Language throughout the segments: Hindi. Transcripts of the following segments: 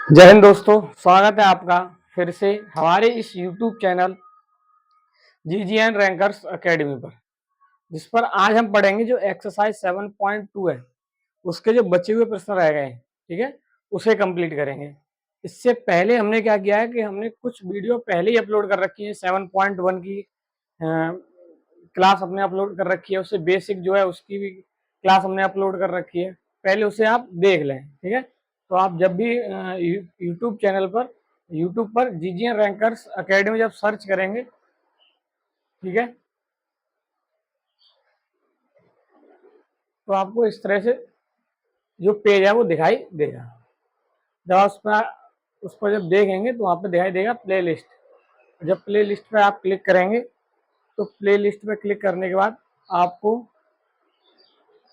जय हिंद दोस्तों, स्वागत है आपका फिर से हमारे इस YouTube channel GGN rankers academy पर, जिस पर आज हम पढ़ेंगे जो एक्सरसाइज 7.2 है, उसके जो बचे हुए प्रश्न रह गए हैं, ठीक है, उसे कंप्लीट करेंगे। इससे पहले हमने क्या किया है कि हमने कुछ वीडियो पहले ही अपलोड कर रखी है। 7.1 की क्लास हमने अपलोड कर रखी है, उससे बेसिक जो है उसकी भी क्लास हमने अपलोड कर रखी है, पहले उसे आप देख लें, ठीक है। तो आप जब भी यूट्यूब चैनल पर यूट्यूब पर जीजीएन रैंकर्स एकेडमी जब सर्च करेंगे, ठीक है, तो आपको इस तरह से जो पेज है वो दिखाई देगा। जब उस पर जब देखेंगे तो वहाँ पे दिखाई देगा प्ले लिस्ट। जब प्ले लिस्ट पर आप क्लिक करेंगे तो प्ले लिस्ट पर क्लिक करने के बाद आपको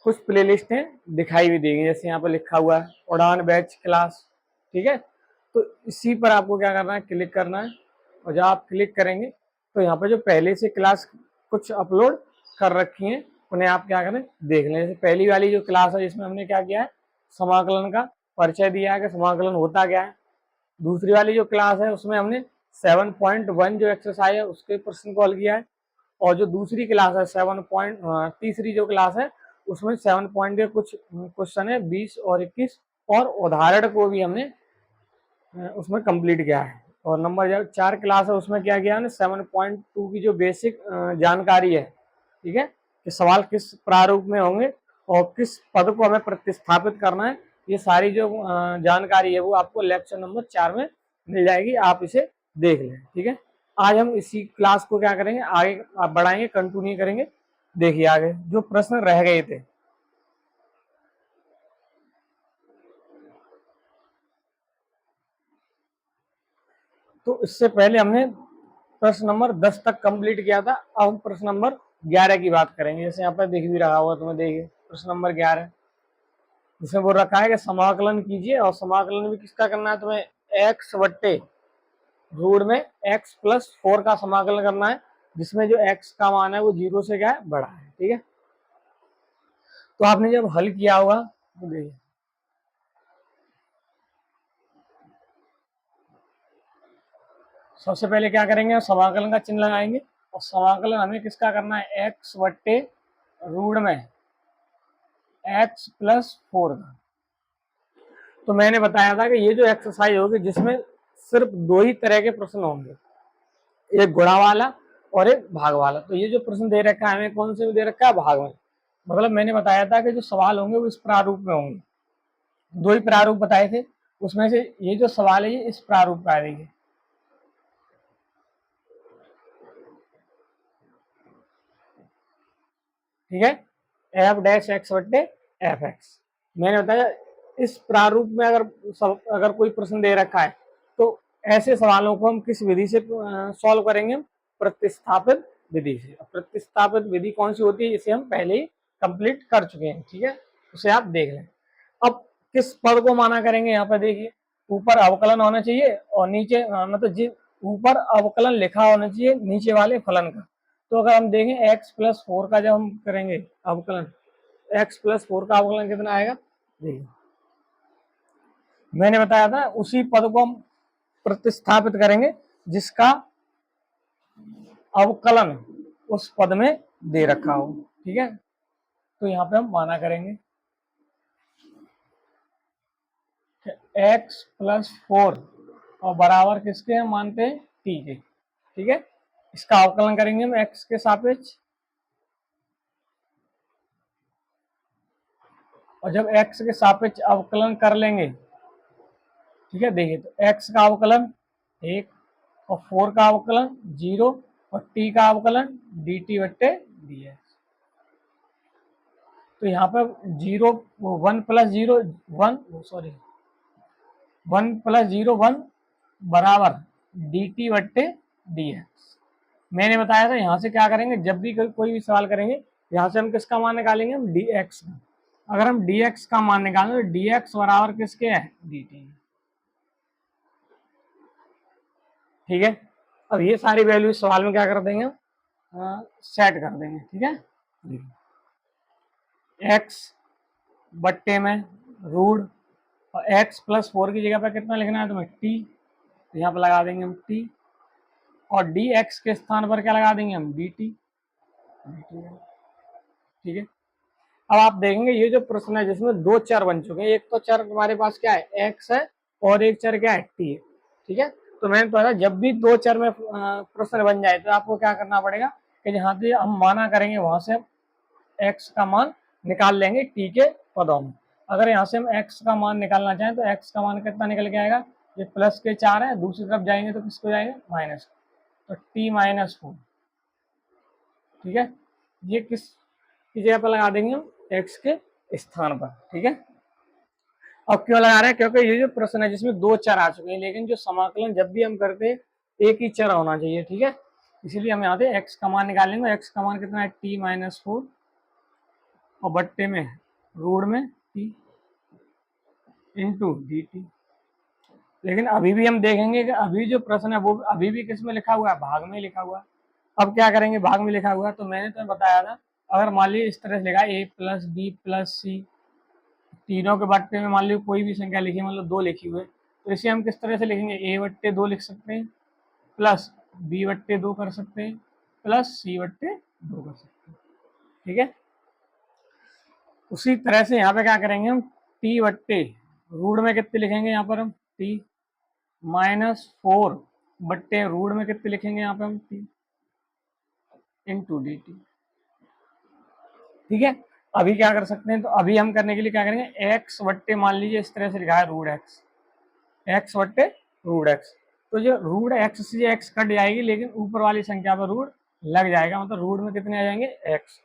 कुछ प्ले लिस्टें दिखाई भी देंगी, जैसे यहाँ पर लिखा हुआ है उड़ान बैच क्लास, ठीक है। तो इसी पर आपको क्या करना है, क्लिक करना है, और जब आप क्लिक करेंगे तो यहाँ पर जो पहले से क्लास कुछ अपलोड कर रखी हैं उन्हें आप क्या करें, देख लें। जैसे पहली वाली जो क्लास है जिसमें हमने क्या किया है, समाकलन का परिचय दिया है कि समाकलन होता क्या है। दूसरी वाली जो क्लास है उसमें हमने 7.1 जो एक्सरसाइज है उसके प्रश्न कॉल किया है। और जो दूसरी क्लास है तीसरी जो क्लास है उसमें 7 के कुछ क्वेश्चन है 20 और 21, और उदाहरण को भी हमने उसमें कंप्लीट किया है। और नंबर जो 4 क्लास है उसमें क्या किया है, 7.2 की जो बेसिक जानकारी है, ठीक है, कि सवाल किस प्रारूप में होंगे और किस पद को हमें प्रतिस्थापित करना है, ये सारी जो जानकारी है वो आपको लेक्चर नंबर 4 में मिल जाएगी, आप इसे देख लें, ठीक है। आज हम इसी क्लास को क्या करेंगे, आगे बढ़ाएंगे, कंटिन्यू करेंगे। देखिए आगे जो प्रश्न रह गए थे, तो इससे पहले हमने प्रश्न नंबर 10 तक कंप्लीट किया था। अब हम प्रश्न नंबर 11 की बात करेंगे। जैसे यहाँ पर दिख भी रहा होगा तुम्हें, देखिए प्रश्न नंबर 11 जिसमें वो रखा है कि समाकलन कीजिए, और समाकलन भी किसका करना है तुम्हें, एक्स बट्टे रूट में एक्स प्लस 4 का समाकलन करना है, जिसमें जो एक्स का मान है वो 0 से क्या है, बड़ा है, ठीक है। तो आपने जब हल किया होगा तो देखिए सबसे पहले क्या करेंगे, समाकलन का चिन्ह लगाएंगे, और समाकलन हमें किसका करना है, एक्स बट्टे रूट में एक्स प्लस 4 का। तो मैंने बताया था कि ये जो एक्सरसाइज होगी जिसमें सिर्फ दो ही तरह के प्रश्न होंगे, एक गुणा वाला और एक भाग वाला। तो ये जो प्रश्न दे रखा है हमें कौन से में दे रखा है, भाग में। मतलब मैंने बताया था कि जो सवाल होंगे वो इस प्रारूप में होंगे, दो ही प्रारूप बताए थे, उसमें से ये जो सवाल है ये इस प्रारूप का आएगी, ठीक है, एफ डैश एक्स बट्टे एफ एक्स। मैंने बताया इस प्रारूप में अगर कोई प्रश्न दे रखा है तो ऐसे सवालों को हम किस विधि से सॉल्व करेंगे, प्रतिस्थापित विधि से। प्रतिस्थापित विधि कौन सी होती है, इसे हम पहले ही कंप्लीट कर चुके हैं, ठीक है, उसे आप देख लें। अब किस पद को माना करेंगे, यहाँ पर देखिए ऊपर अवकलन होना चाहिए और नीचे मतलब ऊपर अवकलन लिखा होना चाहिए नीचे वाले फलन का। तो अगर हम देखें एक्स प्लस 4 का जब हम करेंगे अवकलन, एक्स प्लस 4 का अवकलन कितना आएगा, देखिए मैंने बताया था उसी पद को हम प्रतिस्थापित करेंगे जिसका अवकलन उस पद में दे रखा हो, ठीक है। तो यहाँ पे हम माना करेंगे एक्स प्लस 4 और बराबर किसके हम मानते हैं, टी के, ठीक है। इसका अवकलन करेंगे हम एक्स के सापेक्ष, और जब एक्स के सापेक्ष अवकलन कर लेंगे, ठीक है, देखिए तो एक्स का अवकलन 1 और 4 का अवकलन 0 और टी का अवकलन डी टी बट्टे डी एक्स। तो यहाँ पर 1 प्लस 0 1 सॉरी 1 प्लस 0 1 बराबर डी टी बट्टे डी एक्स। मैंने बताया था यहाँ से क्या करेंगे, जब भी कोई भी सवाल करेंगे यहाँ से हम किसका मान निकालेंगे, हम डी एक्स का। अगर हम डी एक्स का मान निकालें तो डी एक्स बराबर किसके है, डी टी, ठीक है। अब ये सारी वैल्यू सवाल में क्या कर देंगे, सेट कर देंगे, ठीक है। एक्स बट्टे में रूट और x प्लस 4 की जगह पर कितना लिखना है तुम्हें, t, तो यहाँ पर लगा देंगे हम t, और dx के स्थान पर क्या लगा देंगे हम, dt, ठीक है। अब आप देखेंगे ये जो प्रश्न है जिसमें दो चर बन चुके हैं, एक तो चर हमारे पास क्या है, x है, और एक चर क्या है, t है, ठीक है। तो मैंने तो जब भी दो चर में प्रश्न बन जाए तो आपको क्या करना पड़ेगा कि जहाँ से हम माना करेंगे वहां से x का मान निकाल लेंगे t के पदों में। अगर यहाँ से हम x का मान निकालना चाहें तो x का मान कितना निकल के आएगा, ये प्लस के 4 है, दूसरी तरफ जाएंगे तो किसको जाएंगे, माइनस, तो t माइनस 4, ठीक है। ये किस की जगह पर लगा देंगे हम, x के स्थान पर, ठीक है। अब क्यों लगा रहे हैं, क्योंकि ये जो प्रश्न है जिसमें दो चर आ चुके हैं, लेकिन जो समाकलन जब भी हम करते हैं एक ही चर होना चाहिए, ठीक है। इसीलिए हम यहाँ पे x का मान निकालेंगे, x का मान कितना है, t माइनस 4, और बट्टे में रूट में t इंटू डी टी। लेकिन अभी भी हम देखेंगे कि अभी जो प्रश्न है वो अभी भी किस में लिखा हुआ है, भाग में लिखा हुआ है। अब क्या करेंगे, भाग में लिखा हुआ है तो मैंने तो बताया था, अगर मान लीजिए इस तरह से लिखा a प्लस बी प्लस सी, तीनों के बट्टे में मान लीजिए कोई भी संख्या लिखी, मतलब 2 लिखी हुई है, तो इसे हम किस तरह से लिखेंगे, a बट्टे 2 लिख सकते हैं, प्लस b बट्टे 2 कर सकते हैं, प्लस c बट्टे 2 कर सकते हैं, ठीक है। उसी तरह से यहाँ पे क्या करेंगे हम, t बट्टे रूट में कितने लिखेंगे, यहाँ पर हम t माइनस 4 बट्टे रूट में कितने लिखेंगे, यहाँ पे हम t इंटू डी टी, ठीक है। अभी क्या कर सकते हैं, तो अभी हम करने के लिए क्या करेंगे, x बट्टे मान लीजिए इस तरह से लिखा है रूट x बट्टे रूट x, तो जो रूट x से x कट जाएगी, लेकिन ऊपर वाली संख्या पर रूट लग जाएगा, मतलब रूट में कितने आ जाएंगे, x।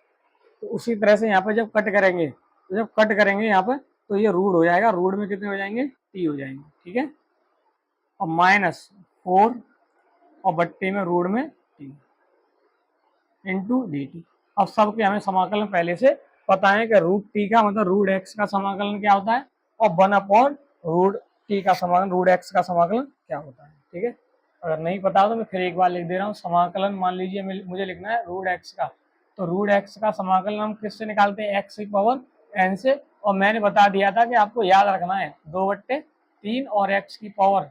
तो उसी तरह से यहाँ पर जब कट करेंगे, तो जब कट करेंगे यहाँ पर तो ये रूट हो जाएगा, रूट में कितने हो जाएंगे, t हो जाएंगे, ठीक है। और माइनस 4 और बट्टे में रूट में t इंटू डी टी। अब सबके हमें समाकलन पहले से पता है कि रूट टी का मतलब रूट एक्स का समाकलन क्या होता है, और 1 रूट टी का समाकलन, रूट एक्स का समाकलन क्या होता है, ठीक है। अगर नहीं पता तो मैं फिर एक बार लिख दे रहा हूँ, समाकलन मान लीजिए मुझे लिखना है रूट एक्स का, तो रूट एक्स का समाकलन हम किससे निकालते हैं, एक्स की पावर एन से, और मैंने बता दिया था कि आपको याद रखना है 2/3 और एक्स की पावर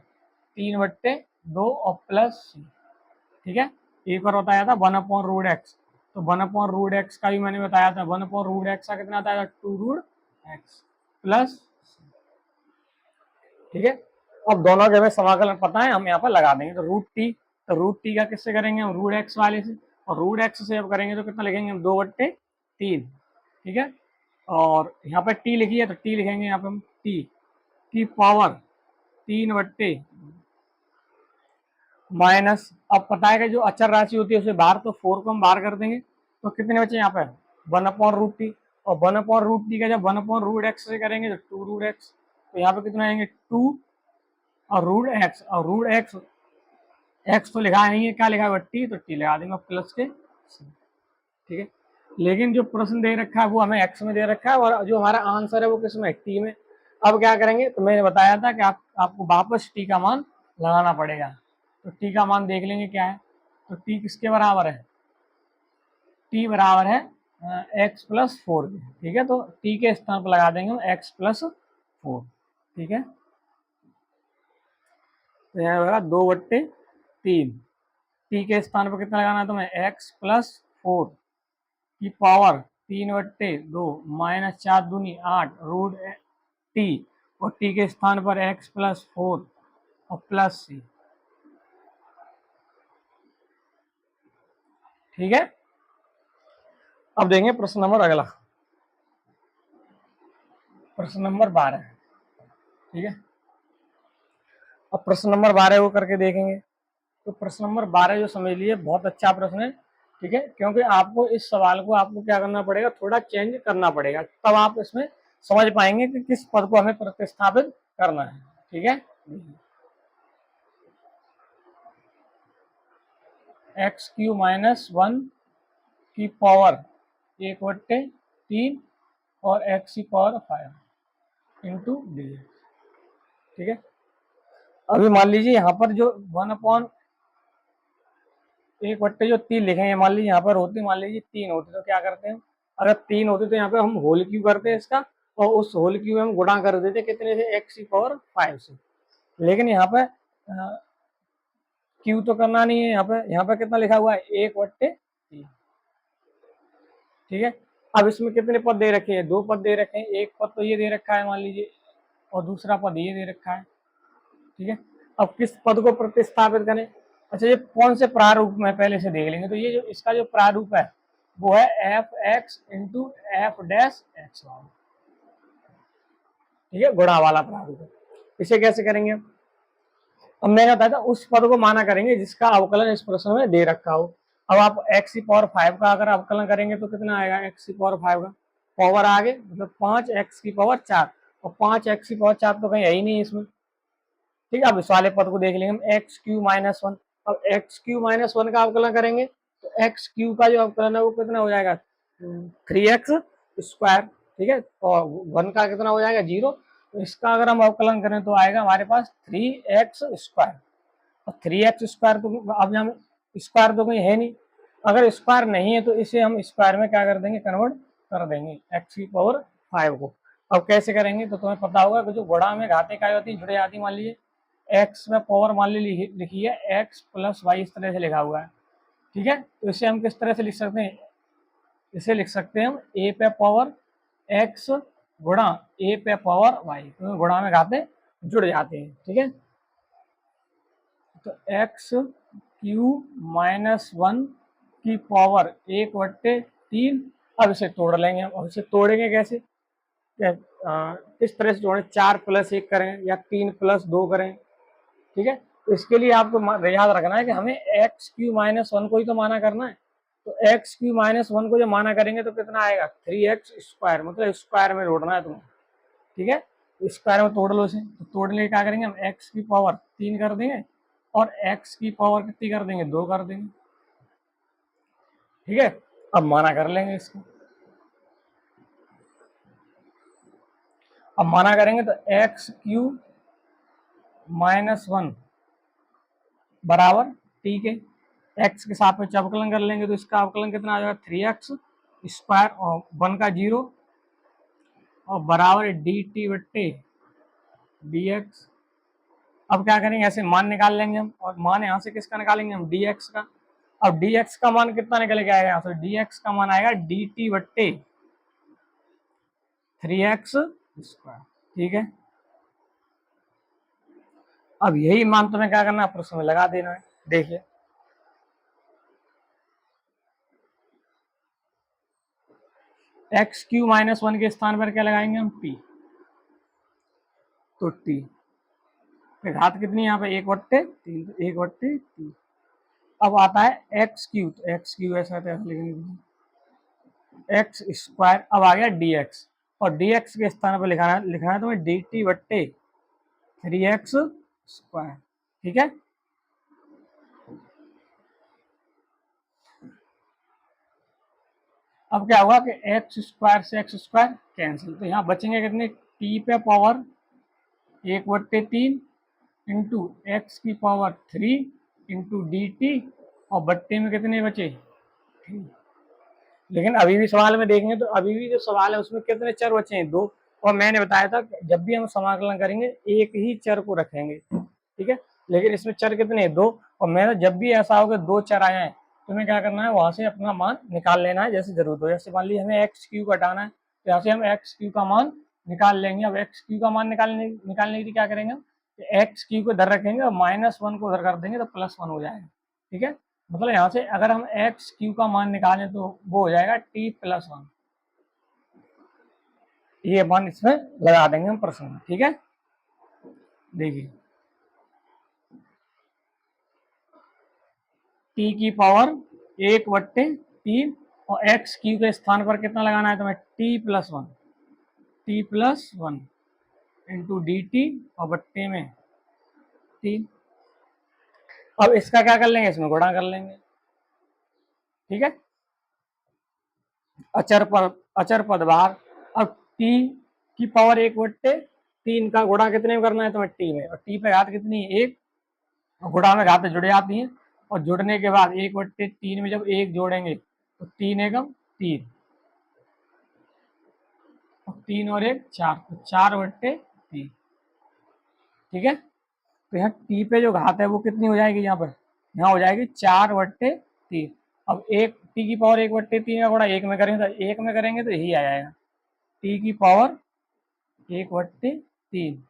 3/2 और प्लस सी, ठीक है। एक बार बताया था 1/√x, तो 1/√x का भी मैंने बताया था, 1/√x का कितना आता है, 2√x प्लस, ठीक है। अब दोनों के हमें समाकलन पता है, हम यहाँ पर लगा देंगे, तो रूट टी का किससे करेंगे हम, रूट एक्स वाले से, और रूट एक्स से अब करेंगे तो कितना लिखेंगे हम, 2/3, ठीक है। और यहाँ पर टी लिखी है तो टी लिखेंगे यहाँ पे हम टी की पावर 3/, माइनस, अब पता है कि जो अचर राशि होती है उसे बाहर, तो 4 को हम बाहर कर देंगे, तो कितने बचे यहाँ पर 1/√t, और 1/√t का जब 1/√x से करेंगे तो 2√x, तो यहाँ पे कितना आएंगे 2 और रूट एक्स, और रूट एक्स तो लिखा नहीं है, क्या लिखा है टी, तो टी लगा देंगे प्लस के, ठीक है। लेकिन जो प्रश्न दे रखा है वो हमें एक्स में दे रखा है, और जो हमारा आंसर है वो किस में, टी में। अब क्या करेंगे, तो मैंने बताया था कि आपको वापस टी का मान लगाना पड़ेगा, तो टी का मान देख लेंगे क्या है, तो टी किसके बराबर है, टी बराबर है एक्स प्लस 4 के, ठीक है। तो टी के स्थान पर लगा देंगे हम एक्स प्लस 4, ठीक है। तो यहाँ होगा 2/3, टी के स्थान पर कितना लगाना है तुम्हें, एक्स प्लस 4 की पावर 3/2 माइनस 4 दूनी 8 रूट टी, और टी के स्थान पर एक्स प्लस 4 और प्लस सी, ठीक है। अब देंगे प्रश्न नंबर अगला, प्रश्न नंबर 12, ठीक है। अब प्रश्न नंबर 12 को करके देखेंगे, तो प्रश्न नंबर 12 जो समझ लिए बहुत अच्छा प्रश्न है, ठीक है, क्योंकि आपको इस सवाल को आपको क्या करना पड़ेगा, थोड़ा चेंज करना पड़ेगा, तब आप इसमें समझ पाएंगे कि किस पद को हमें प्रतिस्थापित करना है, ठीक है। x³ माइनस 1 की पावर 1/3 और x की पावर 5 इंटू डी, ठीक है। अभी मान लीजिए यहाँ पर जो 1/3 लिखेंगे, मान लीजिए यहाँ पर होती, मान लीजिए 3 होती तो क्या करते हैं, अगर 3 होती तो यहाँ पे हम होल क्यों करते हैं इसका, और उस होल क्यूब में हम गुणा कर देते कितने से, एक्स की पावर 5 से। लेकिन यहाँ पे क्यू तो करना नहीं है, यहाँ पे कितना लिखा हुआ है, 1/3। ठीक है। अब इसमें कितने पद दे रखे हैं, 2 पद दे रखे हैं, एक पद तो ये दे रखा है मान लीजिए, और दूसरा पद ये दे रखा है। ठीक है। अब किस पद को प्रतिस्थापित करें, अच्छा ये कौन से प्रारूप में पहले से देख लेंगे। तो ये जो इसका जो प्रारूप है वो है f x into f dash x y. ठीक है, गुणा वाला प्रारूप है। इसे कैसे करेंगे, अब मैंने बताया था उस पद को माना करेंगे जिसका अवकलन इस प्रश्न में दे रखा हो। अब आप एक्स की पावर 5 का अगर अवकलन करेंगे तो कितना आएगा, एक्स की पावर 5 का पावर आगे मतलब 5 एक्स की पावर 4, और 5 एक्स की पावर 4 तो कहीं है ही नहीं इसमें। ठीक है। अब इस वाले पद को देख लेंगे हम, एक्स क्यू माइनस 1। अब एक्स क्यू माइनस 1 का अवकलन करेंगे तो एक्स क्यू का जो अवकलन है वो कितना हो जाएगा, 3x स्क्वायर। ठीक है, और 1 का कितना हो जाएगा, 0। तो इसका अगर हम अवकलन करें तो आएगा हमारे पास 3x स्क्वायर। और 3x स्क्वायर तो अब हम स्क्वायर तो कोई है नहीं, अगर स्क्वायर नहीं है तो इसे हम स्क्वायर में क्या कर देंगे, कन्वर्ट कर देंगे x की पावर 5 को। अब कैसे करेंगे तो तुम्हें पता होगा कि जो गुणा में घाते काय होती है, जुड़े जाती, मान लीजिए x में पावर मान ली लिखी है x प्लस वाई, इस तरह से लिखा हुआ है। ठीक है, तो इसे हम किस तरह से लिख सकते हैं, इसे लिख सकते हैं हम a पे पावर x गुणा a पे पावर y, तो गुणा में घाते जुड़ जाते हैं। ठीक है, तो एक्स क्यू माइनस 1 की पावर 1/3। अब इसे तोड़ लेंगे हम, और इसे तोड़ेंगे कैसे, किस तरह से जोड़ें, 4 + 1 करें या 3 + 2 करें। ठीक है, तो इसके लिए आपको याद रखना है कि हमें एक्स क्यू माइनस 1 को ही तो माना करना है। तो एक्स क्यू माइनस 1 को जब माना करेंगे तो कितना आएगा, 3x स्क्वायर, मतलब स्क्वायर में जोड़ना है तुम्हें। ठीक है, तो स्क्वायर में तोड़ लो इसे, तो तोड़ने के क्या करेंगे हम, एक्स की पावर 3 कर देंगे और x की पावर कितनी कर देंगे, 2 कर देंगे। ठीक है, अब माना कर लेंगे इसको। अब माना करेंगे तो एक्स क्यू माइनस 1 बराबर, ठीक है, x के सापेक्ष अवकलन कर लेंगे तो इसका अवकलन कितना आ जाएगा, 3x स्क्वायर और 1 का 0 और बराबर dt/dx। अब क्या करेंगे, ऐसे मान निकाल लेंगे हम, और मान यहाँ से किसका निकालेंगे हम, dx का। अब dx का मान कितना निकल के आएगा यहाँ से, dx का मान आएगा dt/3x स्क्वायर। ठीक है, अब यही मान तुम्हें क्या करना है, प्रश्न में लगा देना है। देखिए एक्स क्यू माइनस 1 के स्थान पर क्या लगाएंगे हम, t। तो t घात कितनी यहाँ पे, 1/3, तो 1/3। अब आता है एक्स क्यू, तो एक्स क्यू ऐसा लिखेंगे, एक्स स्क्वायर। अब आ गया dx, और dx के स्थान पर लिखना है तुम्हें dt/3x स्क्वायर। ठीक है, अब क्या हुआ कि एक्स स्क्वायर से एक्स स्क्वायर कैंसिल, तो यहाँ बचेंगे कितने, टी पे पावर 1/3 इंटू एक्स की पावर 3 इंटू dt, और बट्टे में कितने बचे, लेकिन अभी भी सवाल में देखेंगे तो अभी भी जो सवाल है उसमें कितने चर बचे हैं, 2। और मैंने बताया था जब भी हम समाकलन करेंगे एक ही चर को रखेंगे। ठीक है, लेकिन इसमें चर कितने हैं, 2। और मैंने जब भी ऐसा होगा 2 चर आए हैं, तुम्हें क्या करना है, वहां से अपना मान निकाल लेना है जैसे जरूरत हो। जैसे मान लीजिए हमें एक्स क्यू को हटाना है, तो यहाँ से हम एक्स क्यू का मान निकाल लेंगे। अब एक्स क्यू का मान निकालने के लिए क्या करेंगे, एक्स क्यू को इधर रखेंगे और -1 को उधर कर देंगे तो +1 हो जाएगा। ठीक है, मतलब यहाँ से अगर हम एक्स क्यू का मान निकालें तो वो हो जाएगा t+1। ये मान इसमें लगा देंगे हम प्रश्न में। ठीक है, देखिए t की पावर 1/3 और एक्स क्यू के स्थान पर कितना लगाना है तुम्हें, t+1 इंटू dt और बट्टे में t। अब इसका क्या कर लेंगे, इसमें गुणा कर लेंगे। ठीक है, अचर पद बाहर। अब t की पावर 1/3 का गुणा कितने में करना है तुम्हें, t में, और t पे घात कितनी है, 1। गुणा में घात जुड़ जाती हैं, और जुड़ने के बाद 1/3 में जब 1 जोड़ेंगे तो 3 एकम 3, 3 और 1 4, तो 4/3। ठीक है, तो यहाँ टी पे जो घात है वो कितनी हो जाएगी, यहाँ हो जाएगी 4/3। अब एक टी की पावर 1/3 का गुणा एक में करेंगे तो एक में करेंगे तो यही आ जाएगा टी की पावर 1/3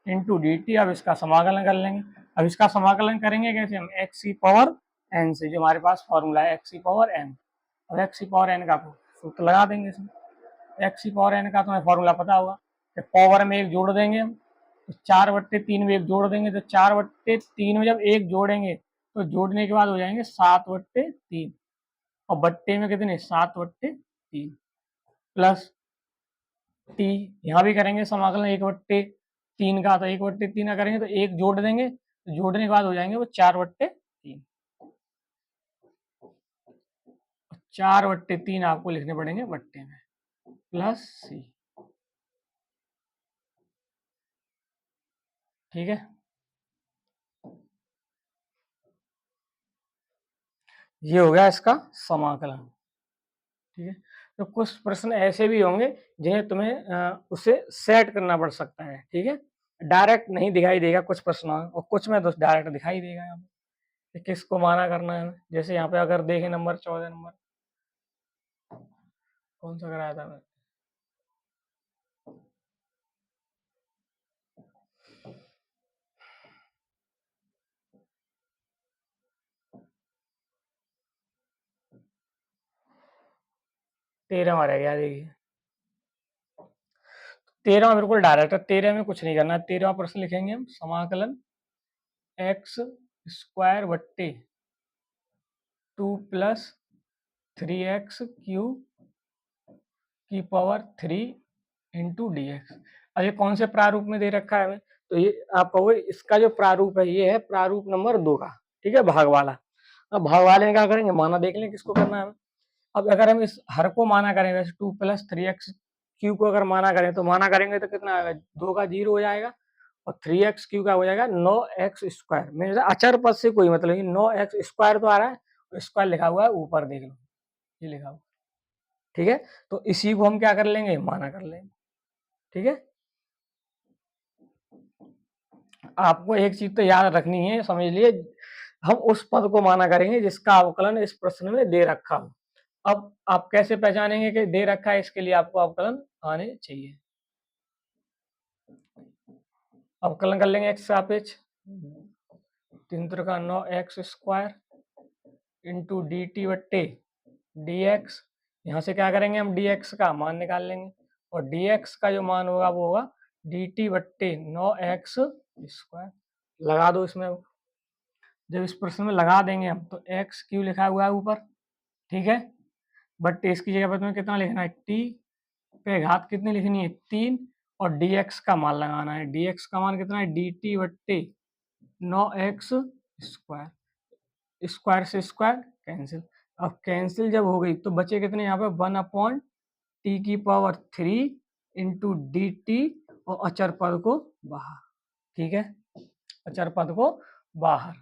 इंटू डी टी। अब इसका समाकलन कर लेंगे। अब इसका समाकलन करेंगे कैसे हम, एक्स की पावर एन से, जो हमारे पास फॉर्मूला है एक्स की पावर एन। अब एक्स की पावर एन का सूत्र लगा देंगे इसमें। एक्स की पावर एन का तुम्हें फॉर्मूला पता होगा कि पावर में एक जोड़ देंगे हम, तो 4/3 में एक जोड़ देंगे, तो 4/3 में जब एक जोड़ेंगे तो जोड़ने के बाद हो जाएंगे 7/3, और बट्टे में कितने 7/3 प्लस टी। यहाँ भी करेंगे समाकलन 1/3 का, तो 1/3 का करेंगे तो एक जोड़ देंगे, तो जोड़ने के बाद हो जाएंगे वो 4/3। 4/3 आपको लिखने पड़ेंगे बट्टे में, प्लस सी। ठीक है, ये हो गया इसका समाकलन। ठीक है, तो कुछ प्रश्न ऐसे भी होंगे जिन्हें तुम्हें उसे सेट करना पड़ सकता है। ठीक है, डायरेक्ट नहीं दिखाई देगा कुछ प्रश्न, और कुछ में तो डायरेक्ट दिखाई देगा यहाँ पे किसको माना करना है। जैसे यहाँ पे अगर देखें नंबर 14 नंबर कौन सा कराया था मैं, तेरह रह गया। देखिए 13 बिल्कुल डायरेक्ट है, 13 में कुछ नहीं करना। 13वां प्रश्न लिखेंगे हम, समाकलन एक्स स्क्वायर बट्टे 2 + 3x³ की पावर 3 इंटू डी एक्स। अब ये कौन से प्रारूप में दे रखा है हमें, तो ये आप कहोगे इसका जो प्रारूप है ये है प्रारूप नंबर 2 का। ठीक है, भाग वाला। अब भाग वाले में क्या करेंगे, माना देख लें किसको करना है। अब अगर हम इस हर को माना करें, वैसे 2 + 3x³ को अगर माना करें तो माना करेंगे तो कितना आएगा, 2 का 0 हो जाएगा, और 3x³ का हो जाएगा 9x²। मेरे अचर पद से कोई मतलब नहीं, 9x² तो आ रहा है, स्क्वायर लिखा हुआ है ऊपर, देख लो ये लिखा हुआ। ठीक है, तो इसी को हम क्या कर लेंगे, माना कर लेंगे। ठीक है, आपको एक चीज तो याद रखनी है, समझ लिए, हम उस पद को माना करेंगे जिसका अवकलन इस प्रश्न में दे रखा हो। अब आप कैसे पहचानेंगे कि दे रखा है, इसके लिए आपको अवकलन आने चाहिए। अवकलन कर लेंगे एक्स सापेक्ष 3 का 9x² इंटू डी टी बट्टे डी एक्स। यहाँ से क्या करेंगे हम, डी एक्स का मान निकाल लेंगे, और डी एक्स का जो मान होगा वो होगा डी टी बट्टे 9x²। लगा दो इसमें, जब इस प्रश्न में लगा देंगे हम तो एक्स क्यू लिखा हुआ है ऊपर। ठीक है, बट इसकी जगह पर तुम्हें कितना लिखना है, टी पे घात कितनी लिखनी है 3, और dx का मान लगाना है। dx का मान कितना है, dt बट्टे 9x²। स्क्वायर से स्क्वायर कैंसिल। अब कैंसिल जब हो गई तो बचे कितने यहाँ पे 1/t³ इंटू डी टी, और अचर पद को बाहर। ठीक है, अचर पद को बाहर।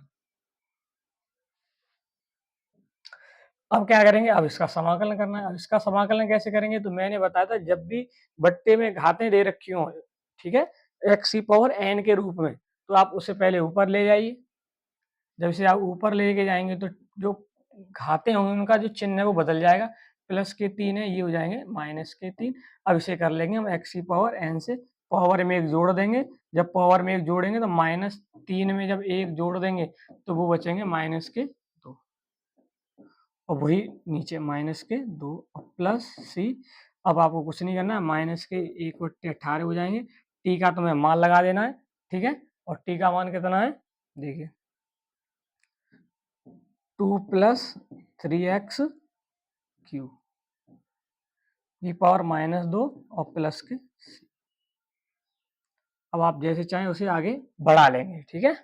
अब क्या करेंगे, अब इसका समाकलन करना है। अब इसका समाकलन कैसे करेंगे, तो मैंने बताया था जब भी बट्टे में घातें दे रखी हो, ठीक है, x⁴n के रूप में, तो आप उसे पहले ऊपर ले जाइए। जब इसे आप ऊपर लेके जाएंगे तो जो घातें होंगे उनका जो चिन्ह है वो बदल जाएगा, +3 है ये हो जाएंगे -3। अब इसे कर लेंगे हम x⁴n से, पावर में एक जोड़ देंगे। जब पावर में एक जोड़ेंगे तो -3 में जब एक जोड़ देंगे तो वो बचेंगे -2, और वही नीचे -2 और प्लस सी। अब आपको कुछ नहीं करना है, -1/18 हो जाएंगे। टी का तुम्हें मान लगा देना है। ठीक है, और टी का मान कितना है, देखिए 2 + 3x³ की पावर -2 और प्लस के सी। अब आप जैसे चाहें उसे आगे बढ़ा लेंगे। ठीक है,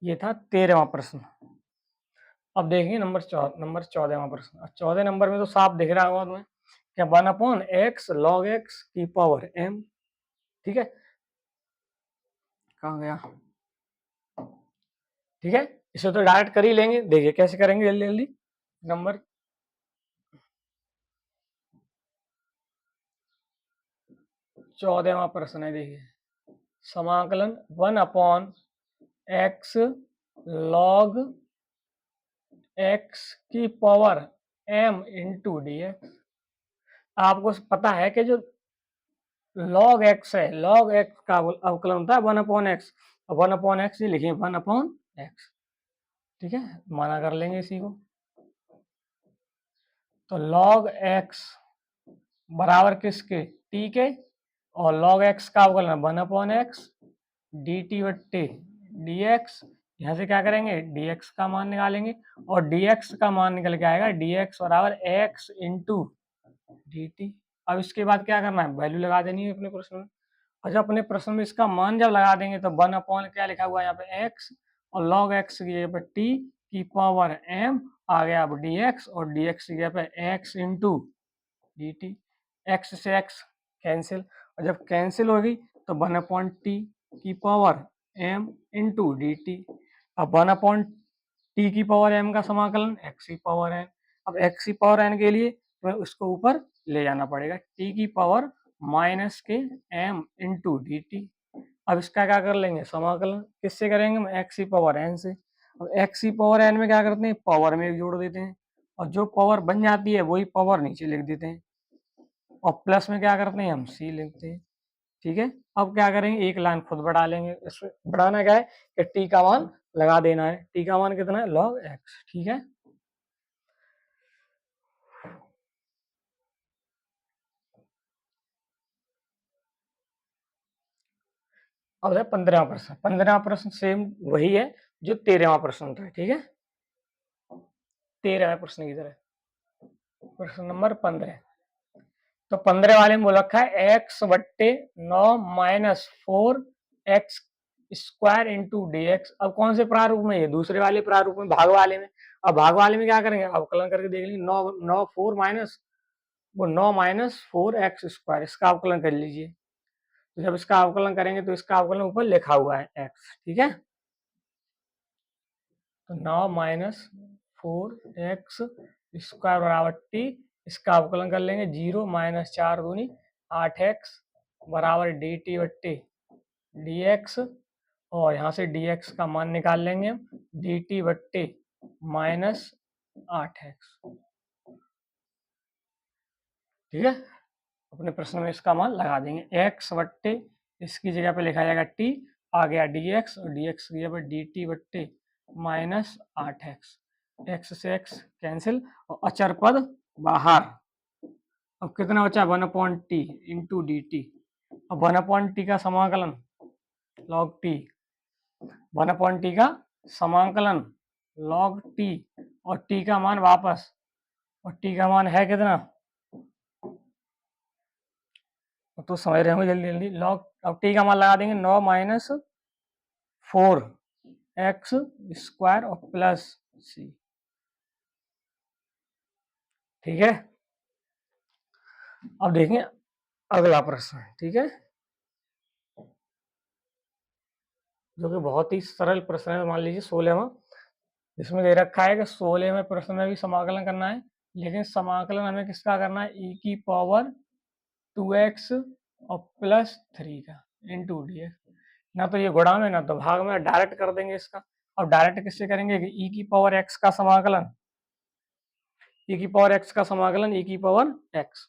ये था 13वां प्रश्न। अब देखेंगे नंबर 14वां प्रश्न। 14 नंबर में तो साफ दिख रहा होगा तुम्हें क्या, 1/x log x की पावर m। ठीक है, कहाँ गया, ठीक है, इसे तो डायरेक्ट कर ही लेंगे। देखिए कैसे करेंगे जल्दी जल्दी। नंबर 14वां प्रश्न है, देखिए समाकलन 1/x log x की power m into d x. आपको पता है कि जो log x है, log x का अवकलन होता है 1/x, 1/x ये लिखें 1/x, ठीक है, माना कर लेंगे इसी को। तो log x बराबर किसके, t के, और log x का अवकलन 1/x dt बट्टे dx। यहाँ से क्या करेंगे, dx का मान निकालेंगे, और dx का मान निकल के आएगा dx बराबर x इंटू dt। अब इसके बाद क्या करना है, वैल्यू लगा देनी है अपने प्रश्न में। और जब अपने प्रश्न में इसका मान जब लगा देंगे तो 1/ क्या लिखा हुआ है यहाँ पे x, और log x की जगह पे t की पावर m आ गया अब dx, और dx की जगह पे x इंटू dt। x से x कैंसिल, और जब कैंसिल होगी तो 1/t की पावर m इंटू dt। अब 1/t की पावर m का समाकलन x की पावर n। अब x की पावर n के लिए तो उसको ऊपर ले जाना पड़ेगा, t की पावर माइनस के m इंटू डी टी। अब इसका क्या कर लेंगे समाकलन, किससे करेंगे हम, x की पावर n से। अब x की पावर n में क्या करते हैं, पावर में एक जोड़ देते हैं, और जो पावर बन जाती है वही पावर नीचे लिख देते हैं, और प्लस में क्या करते हैं हम c लिखते हैं, ठीक है। अब क्या करेंगे, एक लाइन खुद बढ़ा लेंगे। इसमें बढ़ाना क्या है कि t का मान लगा देना है, t का मान कितना है log x, ठीक है। अब है 15वां प्रश्न। 15वां प्रश्न सेम वही है जो 13वां प्रश्न था, ठीक है। 13वें प्रश्न की तरह, प्रश्न नंबर 15। तो 15 वाले में बोल रखा है x बट्टे 9 minus 4x square into d x. अब कौन से प्रारूप में, ये दूसरे वाले प्रारूप में, भाग वाले में। अब भाग वाले में क्या करेंगे, अवकलन करके देख लीजिए, 9 4 माइनस वो 9 माइनस 4x स्क्वायर, इसका अवकलन कर लीजिए। तो जब इसका अवकलन करेंगे तो इसका अवकलन ऊपर लिखा हुआ है x, ठीक है। तो 9 माइनस 4x स्क्वायर बराबर t, इसका अवकलन कर लेंगे 0 माइनस 4 दूनी 8x बराबर डी टी बट्टे डी एक्स, और यहाँ से dx का मान निकाल लेंगे हम डी टी बट्टे माइनस 8x, ठीक है। अपने प्रश्न में इसका मान लगा देंगे, x बट्टे इसकी जगह पे लिखा जाएगा t, आ गया dx, और dx की जगह पे डी टी बट्टे माइनस 8x, x से x कैंसिल, और अचर पद बाहर। अब कितना बचा, 1/t इंटू डी टी। अब 1/t का समाकलन log t, 1/t का समाकलन log t, और t का मान वापस, और t का मान है कितना, तो समझ रहे होंगे जल्दी जल्दी। log, अब t का मान लगा देंगे 9 माइनस 4x स्क्वायर और प्लस c, ठीक है। अब देखें अगला प्रश्न, ठीक है, जो कि बहुत ही सरल प्रश्न है। मान लीजिए 16वां, इसमें दे रखा है कि 16वें प्रश्न में भी समाकलन करना है, लेकिन समाकलन हमें किसका करना है, e की पावर 2x और प्लस 3 का इंटू डी एक्स। ना तो ये गुणा में ना तो भाग में, डायरेक्ट कर देंगे इसका। अब डायरेक्ट किससे करेंगे कि e की पावर x का समाकलन, e की पावर x का समाकलन e की पावर x।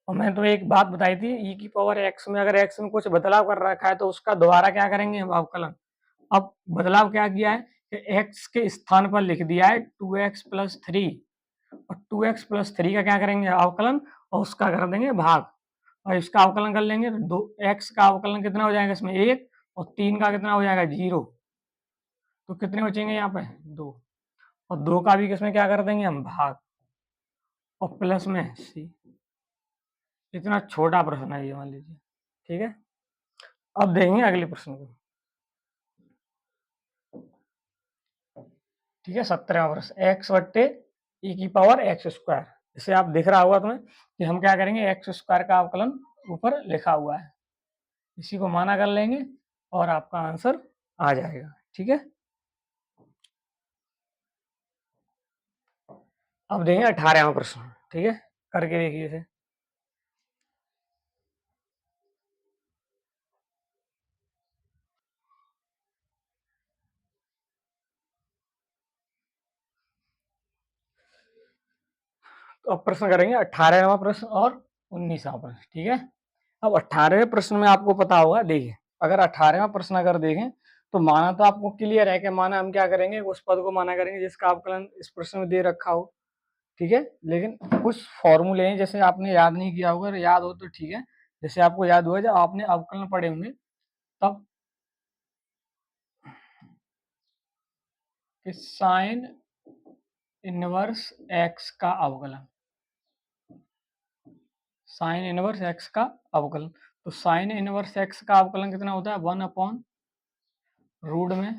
और मैंने तो एक बात बताई थी, e की पावर x में अगर x में कुछ बदलाव कर रखा है तो उसका दोबारा क्या करेंगे हम, अवकलन। अब बदलाव क्या किया है कि x के स्थान पर लिख दिया है 2x प्लस 3, और 2x प्लस 3 का क्या करेंगे अवकलन, और उसका कर देंगे भाग, और इसका अवकलन कर लेंगे तो 2x का अवकलन कितना हो जाएगा इसमें 1, और 3 का कितना हो जाएगा 0, तो कितने बचेंगे यहाँ पे 2, और 2 का भी किसमें क्या कर देंगे हम भाग, और प्लस में c। इतना छोटा प्रश्न है ये, मान लीजिए, ठीक है। अब देखेंगे अगले प्रश्न को, ठीक है। 17वां प्रश्न, x बट्टे e की पावर x स्क्वायर। इसे आप दिख रहा होगा तुम्हें कि हम क्या करेंगे, x स्क्वायर का अवकलन ऊपर लिखा हुआ है, इसी को माना कर लेंगे और आपका आंसर आ जाएगा, ठीक है। अब देखेंगे 18वां प्रश्न, ठीक है, करके देखिए इसे। तो अब प्रश्न करेंगे 18वां प्रश्न और 19वां प्रश्न, ठीक है। अब 18वें प्रश्न में आपको पता होगा, देखिए अगर 18वां प्रश्न अगर देखें तो माना तो आपको क्लियर है कि माना हम क्या करेंगे, उस पद को माना करेंगे जिसका अवकलन इस प्रश्न में दे रखा हो, ठीक है। लेकिन कुछ फॉर्मूले हैं, जैसे आपने याद नहीं किया होगा, अगर याद हो तो ठीक है। जैसे आपको याद हुआ जब आपने अवकलन पढ़े होंगे तब कि साइन इनवर्स एक्स का अवकलन, साइन इनवर्स एक्स का अवकलन, तो साइन इनवर्स एक्स का अवकलन कितना होता है, 1 रूट में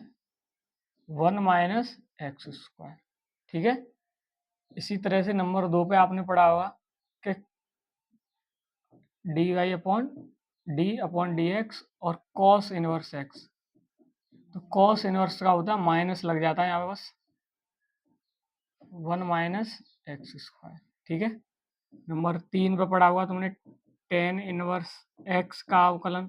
1 - x², ठीक है। इसी तरह से नंबर 2 पे आपने पढ़ा होगा कि dy/d/dx और cos इनवर्स x, तो cos इनवर्स का होता है माइनस लग जाता है यहाँ पे बस 1 - x², ठीक है। नंबर 3 पे पढ़ा हुआ तुमने tan इनवर्स x का अवकलन,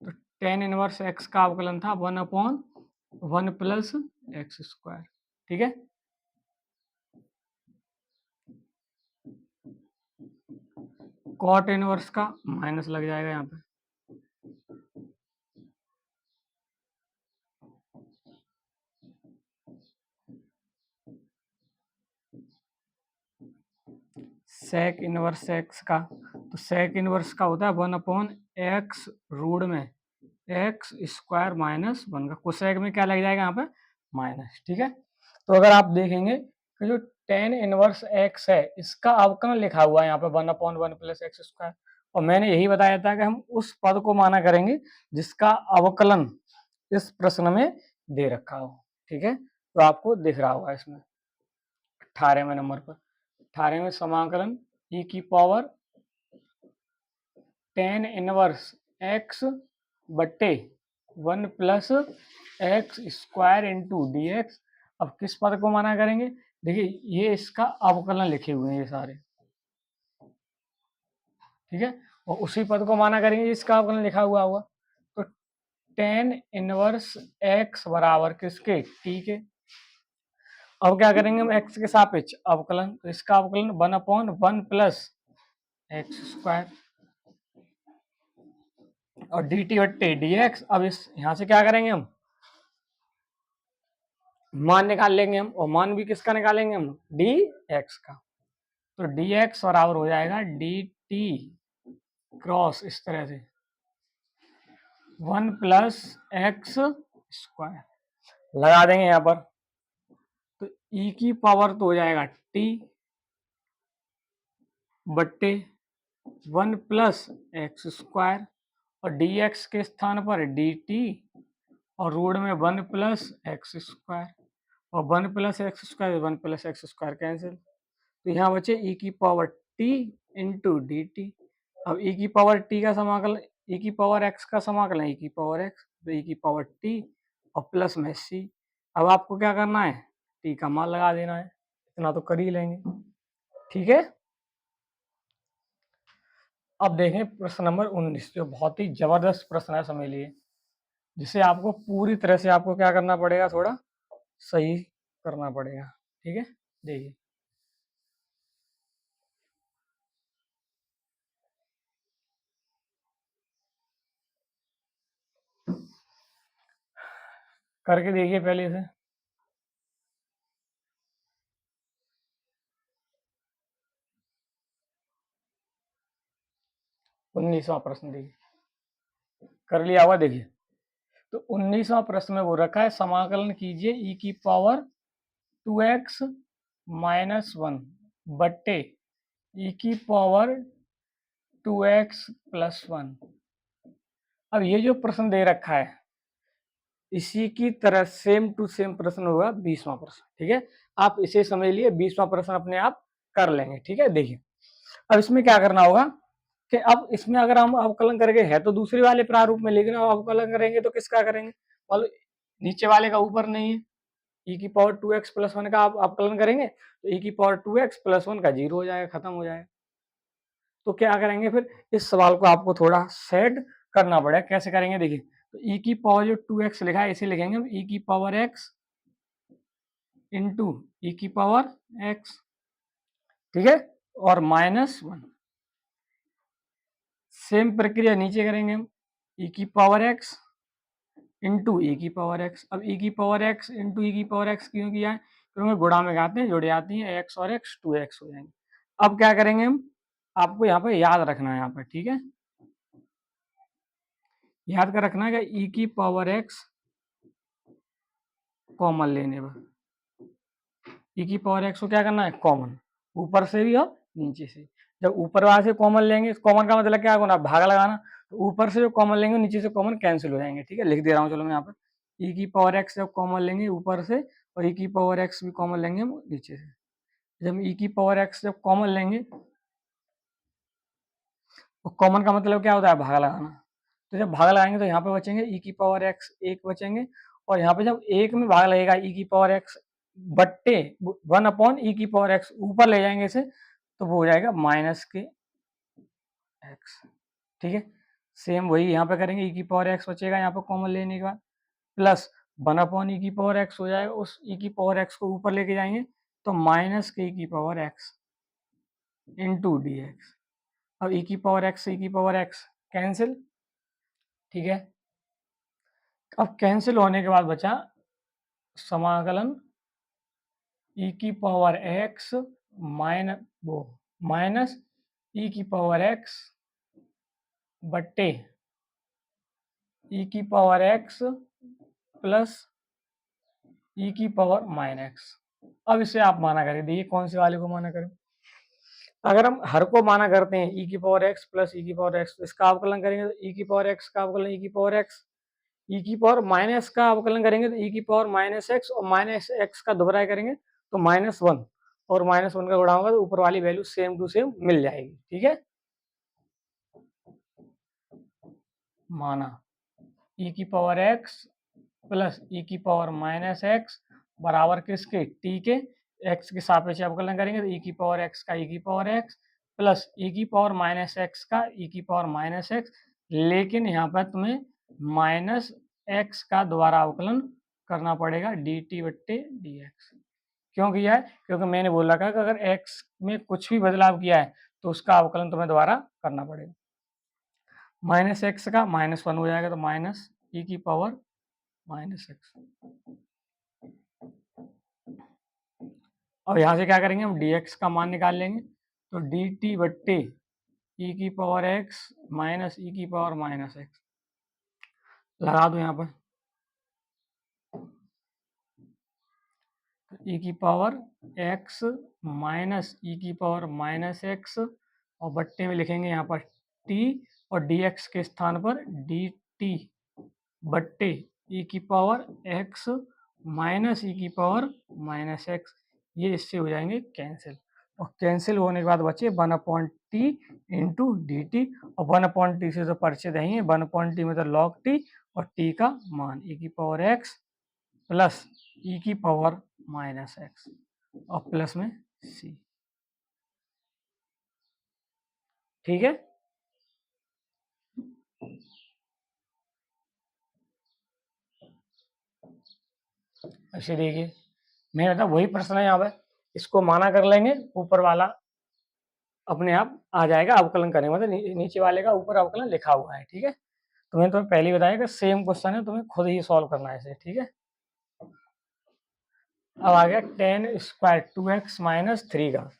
तो tan इनवर्स x का अवकलन था 1/1 + x², ठीक है। cot इनवर्स का माइनस लग जाएगा यहाँ पे, sec इनवर्स x का, तो sec इनवर्स का होता है 1/x रूट में x² - 1 का, कोसेक में क्या लग जाएगा यहाँ पे माइनस, ठीक है। तो अगर आप देखेंगे कि जो tan इनवर्स x है इसका अवकलन लिखा हुआ है यहाँ पे 1/1 + x², और मैंने यही बताया था कि हम उस पद को माना करेंगे जिसका अवकलन इस प्रश्न में दे रखा हो, ठीक है। तो आपको दिख रहा होगा इसमें 18वें नंबर पर, 18वें समाकलन e⁻ tan इनवर्स x बट्टे 1 + x² dx। अब किस पद को माना करेंगे, देखिए ये इसका अवकलन लिखे हुए हैं ये सारे, ठीक है, और उसी पद को माना करेंगे जिसका अवकलन लिखा हुआ होगा। तो tan इनवर्स x बराबर किसके, t के। अब क्या करेंगे हम x के सापेक्ष अवकलन, तो इसका अवकलन 1/1 + x² और dt बट्टे dx। अब इस यहाँ से क्या करेंगे हम मान निकाल लेंगे हम, और मान भी किसका निकालेंगे हम, dx का। तो dx बराबर हो जाएगा dt क्रॉस इस तरह से 1 + x² लगा देंगे यहाँ पर, तो e की पावर तो हो जाएगा t बट्टे 1 + x² और dx के स्थान पर dt और रूट में 1 + x² और 1 + x² 1 + x² कैंसिल, तो यहाँ बचे e की power t into D T. अब e की पावर t का समाकलन, e की पावर x का समाकलन e की पावर x, तो e की पावर t और प्लस में c। अब आपको क्या करना है, t का मान लगा देना है, इतना तो कर ही लेंगे, ठीक है। अब देखें प्रश्न नंबर 19, जो बहुत ही जबरदस्त प्रश्न है समझ लिए, जिसे आपको पूरी तरह से आपको क्या करना पड़ेगा, थोड़ा सही करना पड़ेगा, ठीक है। देखिए करके देखिए पहले से। 19वां प्रश्न देखिए, कर लिया होगा, देखिए तो 19वां प्रश्न में वो रखा है समाकलन कीजिए e की पावर 2x - 1 बट्टे e की पावर 2x + 1। अब ये जो प्रश्न दे रखा है इसी की तरह सेम टू सेम प्रश्न होगा 20वां प्रश्न, ठीक है। आप इसे समझ लिए, 20वां प्रश्न अपने आप कर लेंगे, ठीक है। देखिए अब इसमें क्या करना होगा कि अब इसमें अगर हम अवकलन करके है तो दूसरे वाले प्रारूप में, लेकिन अब अवकलन करेंगे तो किसका करेंगे, मतलब नीचे वाले का ऊपर नहीं है, ई की पावर 2x प्लस 1 का आप अवकलन करेंगे तो ई की पावर 2x प्लस 1 का 0 हो जाएगा, खत्म हो जाएगा। तो क्या करेंगे फिर, इस सवाल को आपको थोड़ा सेट करना पड़ेगा। कैसे करेंगे देखिए, तो ई की पावर जो 2x लिखा है इसे लिखेंगे हम ई की पावर x इंटू ई की पावर x, ठीक है, और -1। सेम प्रक्रिया नीचे करेंगे हम, ई की पावर x इंटू ई की पावर x। अब ई की पावर x इंटू ई की पावर x क्यों किया है, क्योंकि गुणा में आते हैं, जुड़ जाती हैं, x और x 2x हो जाएंगे। अब क्या करेंगे हम, आपको यहाँ पे याद रखना है, यहाँ पर ठीक है, याद कर रखना है कि ई की पावर x कॉमन लेने पर, ई की पावर x को क्या करना है, कॉमन, ऊपर से भी और नीचे से। जब ऊपर वाले से कॉमन लेंगे, कॉमन का मतलब क्या होना, भाग लगाना, तो ऊपर से जो कॉमन लेंगे नीचे से कॉमन कैंसिल हो जाएंगे, ठीक है, लिख दे रहा हूँ चलो मैं यहाँ पर, ई की पावर x जब कॉमन लेंगे ऊपर से, और ई की पावर x भी कॉमन लेंगे हम नीचे से। जब ई की पावर x जब कॉमन लेंगे, तो कॉमन का मतलब क्या होता है, भाग लगाना। तो जब भाग लगाएंगे तो यहाँ पे बचेंगे ई की पावर x एक बचेंगे, और यहाँ पे जब एक में भाग लगेगा ई की पावर x बट्टे 1 अपॉन ई की पावर x, ऊपर ले जाएंगे इसे तो वो हो जाएगा माइनस के x, ठीक है। सेम वही यहाँ पे करेंगे, ई की पावर x बचेगा यहाँ पे कॉमन लेने के बाद, प्लस 1 अपॉन ई की पावर x हो जाएगा, उस ई की पावर x को ऊपर लेके जाएंगे तो माइनस के ई की power x into d x. अब ई की पावर x से ई की पावर x कैंसिल, ठीक है। अब कैंसिल होने के बाद बचा समाकलन ई की पावर x माइनस ई की पावर x बट्टे ई की पावर x प्लस ई की पावर -x। अब इसे आप माना करें, देखिए कौन से वाले को माना करें। अगर हम हर को माना करते हैं ई की पावर x प्लस ई की पावर x, तो इसका अवकलन करेंगे तो ई की पावर x का अवकलन ई की पावर x, ई की पावर माइनस का अवकलन करेंगे तो ई की पावर -x, और -x का दोहराया करेंगे तो -1, और -1 का गुणा होगा तो ऊपर वाली वैल्यू सेम टू सेम मिल जाएगी, ठीक है। माना ई की पावर x प्लस ई की पावर -x बराबर किसके, t के, x के सापेक्ष अवकलन करेंगे तो ई की पावर x का ई की पावर x प्लस ई की पावर -x का ई की पावर -x, लेकिन यहाँ पर तुम्हें -x का दोबारा अवकलन करना पड़ेगा dt बट्टे dx। क्यों किया है, क्योंकि मैंने बोला था कि अगर x में कुछ भी बदलाव किया है तो उसका अवकलन तुम्हें दोबारा करना पड़ेगा। -x का -1 हो जाएगा तो माइनस ई की पावर -x। अब यहाँ से क्या करेंगे हम, dx का मान निकाल लेंगे तो dt बट्टे ई की पावर x माइनस ई की पावर -x लगा दो यहाँ पर, ई की पावर x माइनस ई की पावर -x, और बट्टे में लिखेंगे यहाँ पर t, और dx के स्थान पर dt बट्टे ई की पावर x माइनस ई की पावर -x, ये इससे हो जाएंगे कैंसिल, और कैंसिल होने के बाद बचे 1/t इंटू डी टी, और 1/t से तो परिचय नहीं है, 1/t मतलब log t, और t का मान e की पावर x प्लस e की पावर -x, और प्लस में c, ठीक है। ऐसे देखिए, मैं मतलब वही प्रश्न है यहाँ पे, इसको माना कर लेंगे, ऊपर वाला अपने आप आ जाएगा, अवकलन करेंगे, मतलब नीचे वाले का ऊपर अवकलन लिखा हुआ है, ठीक है। तो मैंने तुम्हें पहले ही बताया कि सेम क्वेश्चन है, तुम्हें खुद ही सॉल्व करना है इसे, ठीक है। अब आ गया टेन स्क्वायर 2x माइनस 3 का।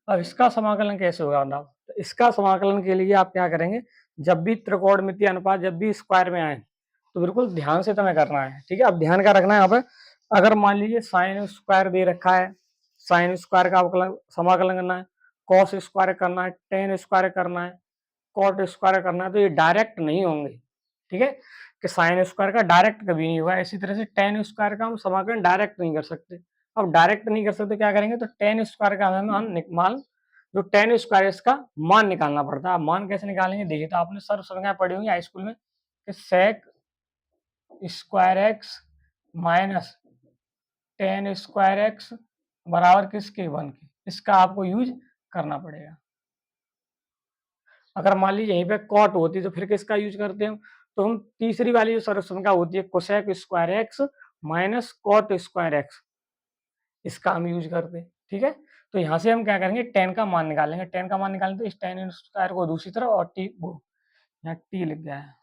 अब इसका समाकलन कैसे होगा बताओ, तो इसका समाकलन के लिए आप क्या करेंगे, जब भी त्रिकोणमितीय अनुपात जब भी स्क्वायर में आए तो बिल्कुल ध्यान से तुम्हें करना है, ठीक है। अब ध्यान का रखना है यहाँ पर, अगर मान लीजिए साइन स्क्वायर दे रखा है, साइन स्क्वायर का अवकलन समाकलन करना है, कॉस स्क्वायर करना है, टेन स्क्वायर करना है, कॉट स्क्वायर करना है, तो ये डायरेक्ट नहीं होंगे, ठीक है, कि साइन स्क्वायर का डायरेक्ट कभी नहीं होगा। इसी तरह से टेन स्क्वायर का हम समाकलन डायरेक्ट नहीं कर सकते, अब डायरेक्ट नहीं कर सकते, क्या करेंगे, तो टेन स्क्वायर का हमें मान, जो टेन स्क्वायर इसका मान निकालना पड़ता है। मान कैसे निकालेंगे, देखिए, तो आपने सर्व संख्याएं पढ़ी होंगी हाई स्कूल में कि sec square x minus tan square x बराबर किसके, 1 के। इसका आपको यूज करना पड़ेगा। अगर मान लीजिए यहीं पे कॉट होती तो फिर किसका यूज करते हैं, तो हम तीसरी वाली जो सर्व संख्या होती है cosec square x minus cot square x, इसका हम यूज करते हैं। ठीक है, तो यहाँ से हम क्या करेंगे, टेन का मान निकालेंगे। टेन का मान निकालेंगे तो इस टेन स्क्वायर को दूसरी तरफ और टी वो यहाँ टी लिख गया है,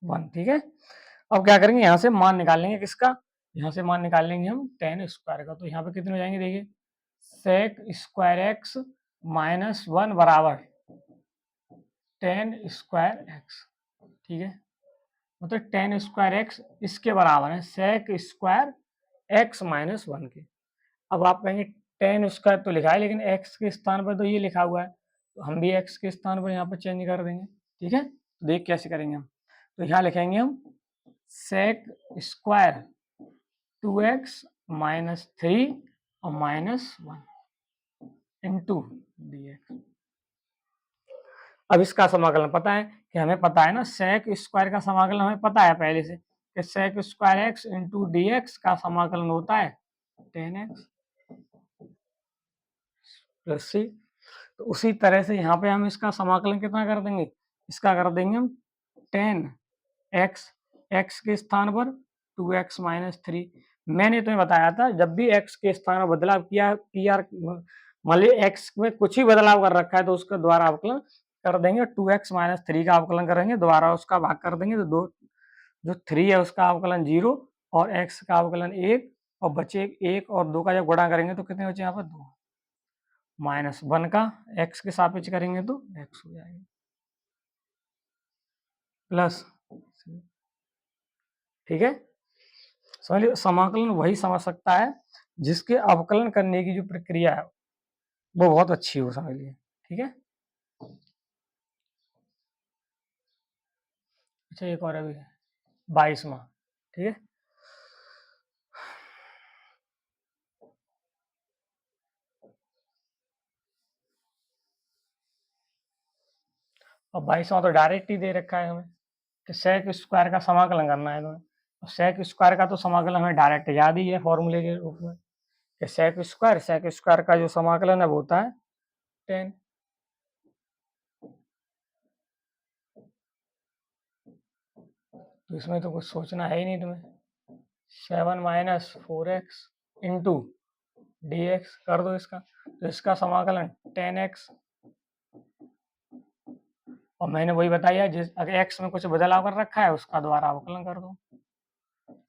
वन। ठीक है, अब क्या करेंगे, यहाँ से मान निकाल लेंगे किसका, यहाँ से मान निकाल लेंगे हम टेन स्क्वायर का। तो यहाँ पे कितने हो जाएंगे, देखिए, सेक स्क्वायर एक्स माइनस 1 बराबर टेन स्क्वायर एक्स। ठीक है, मतलब टेन स्क्वायर एक्स इसके बराबर है सेक स्क्वायर एक्स माइनस 1 के। अब आप कहेंगे टेन स्क्वायर तो लिखा है, लेकिन एक्स के स्थान पर तो ये लिखा हुआ है, तो हम भी एक्स के स्थान पर यहाँ पर चेंज कर देंगे। ठीक है, देख कैसे करेंगे हम, तो यहाँ लिखेंगे हम सेक स्क्वायर 2x माइनस 3 और माइनस 1 इंटू डी एक्स। अब इसका समाकलन पता है कि हमें पता है ना, सेक स्क्वायर का समाकलन हमें पता है पहले से कि sec square x into d x का समाकलन होता है 10x प्लस सी। तो उसी तरह से यहाँ पे हम इसका समाकलन कितना कर देंगे, इसका कर देंगे हम 10x, x के स्थान पर 2x माइनस 3। मैंने तुम्हें बताया था जब भी x के स्थान पर बदलाव किया, मान लीजिए x में कुछ ही बदलाव कर रखा है तो उसका द्वारा अवकलन कर देंगे, 2x माइनस 3 का अवकलन करेंगे, दोबारा उसका भाग कर देंगे, तो दो जो 3 है उसका अवकलन 0 और x का अवकलन 1, और बचे 1 और 2 का जब गुणा करेंगे तो कितने बचे यहाँ पर 2, माइनस 1 का x के सापेक्ष करेंगे तो x हो जाएगा प्लस। ठीक है, समझ, समाकलन वही समझ सकता है जिसके अवकलन करने की जो प्रक्रिया है वो बहुत अच्छी हो, समझ लिए। ठीक है, अच्छा एक और अभी 22वां। ठीक है, और 22वां तो डायरेक्ट ही दे रखा है हमें कि सेक स्क्वायर का समाकलन करना है तुम्हें। तो सेक स्क्वायर का तो समाकलन हमें डायरेक्ट याद ही है फॉर्मूले के रूप में कि सेक स्क्वायर का जो समाकलन है वो होता है 10। तो इसमें तो कुछ सोचना है ही नहीं तुम्हें, 7 minus 4x into d x कर दो इसका, तो इसका समाकलन 10x। और मैंने वही बताया जिस अगर x में कुछ बदलाव कर रखा है उसका द्वारा अवकलन कर दो,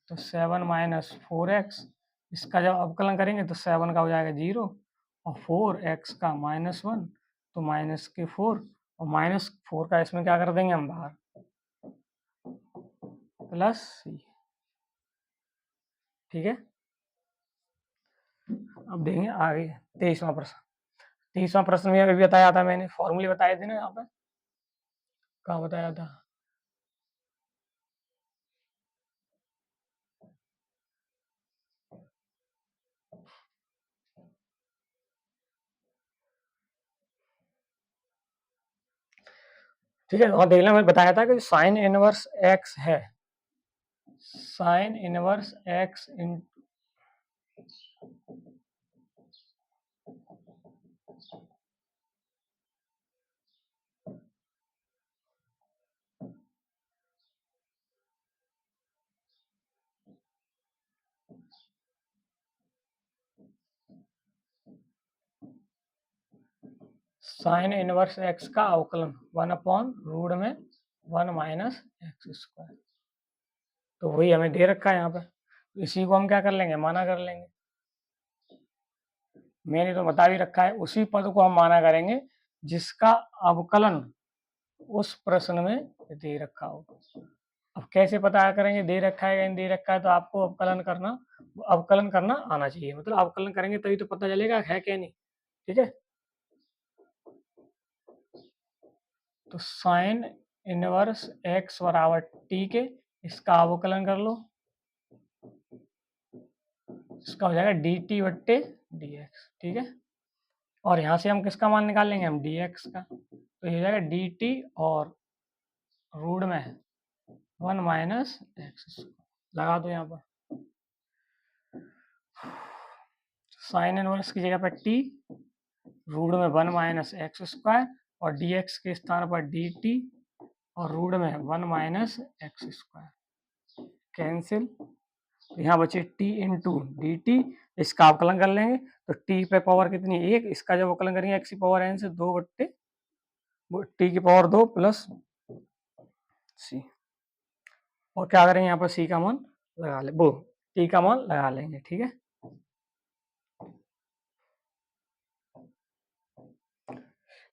तो 7 माइनस 4x, इसका जब अवकलन करेंगे तो 7 का हो जाएगा 0 और 4x का -1 तो माइनस के 4 और -4 का इसमें क्या कर देंगे हम बाहर प्लस c। ठीक है, अब देखेंगे आगे 23वां प्रश्न। 23वां प्रश्न में अभी बताया था मैंने, फॉर्मूले बताए थे ना यहाँ पे, कहाँ बताया था, ठीक है, और देखना मैं बताया था कि साइन इनवर्स x है, साइन इनवर्स x इन साइन इनवर्स x का अवकलन 1/रूट में 1 माइनस एक्स स्क्वायर। तो वही हमें दे रखा है यहाँ पे, इसी को हम क्या कर लेंगे, माना कर लेंगे। मैंने तो बता भी रखा है, उसी पद को हम माना करेंगे जिसका अवकलन उस प्रश्न में दे रखा हो। अब कैसे पता करेंगे दे रखा है या नहीं दे रखा है, तो आपको अवकलन करना आना चाहिए, मतलब अवकलन करेंगे तभी तो पता चलेगा है क्या नहीं। ठीक है, तो साइन इनवर्स x बराबर टी के, इसका अवकलन कर लो, इसका हो जाएगा डी टी बट्टे डी एक्स, ठीक है। और यहाँ से हम किसका मान निकाल लेंगे, हम डी एक्स का, तो ये हो जाएगा डी टी और रूट में 1 माइनस एक्स, लगा दो यहाँ पर, साइन इनवर्स की जगह पर टी, रूट में 1 माइनस एक्स स्क्वायर और डी एक्स के स्थान पर डी टी और रूट में 1 माइनस एक्स स्क्वायर, कैंसिल, तो यहाँ बचे t इंटू डी टी, इसका अवकलन कर लेंगे तो t पे पावर कितनी, एक, इसका जब अवकलन करेंगे x की पावर n से 2 बट्टे t की पावर 2 प्लस c, और क्या करेंगे यहाँ पर c का मान लगा ले, वो t का मान लगा लेंगे, ठीक है।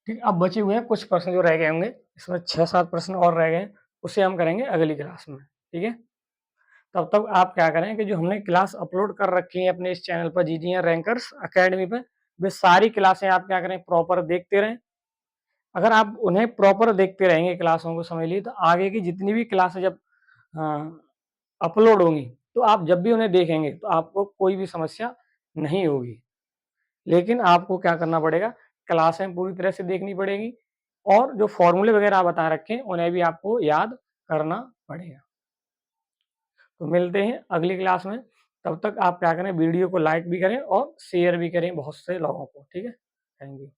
ठीक, अब बचे हुए हैं कुछ प्रश्न जो रह गए होंगे, इसमें 6-7 प्रश्न और रह गए, उसे हम करेंगे अगली क्लास में, ठीक है। तब तक आप क्या करें कि जो हमने क्लास अपलोड कर रखी है अपने इस चैनल पर जीजीएन रैंकर्स एकेडमी पर, वे सारी क्लासें आप क्या करें प्रॉपर देखते रहें। अगर आप उन्हें प्रॉपर देखते रहेंगे क्लासों को समझ लीजिए, तो आगे की जितनी भी क्लासें जब अपलोड होंगी तो आप जब भी उन्हें देखेंगे तो आपको कोई भी समस्या नहीं होगी। लेकिन आपको क्या करना पड़ेगा, क्लासें पूरी तरह से देखनी पड़ेगी और जो फॉर्मूले वगैरह बता रखे हैं उन्हें भी आपको याद करना पड़ेगा। तो मिलते हैं अगली क्लास में, तब तक आप क्या करें, वीडियो को लाइक भी करें और शेयर भी करें बहुत से लोगों को, ठीक है। Thank you.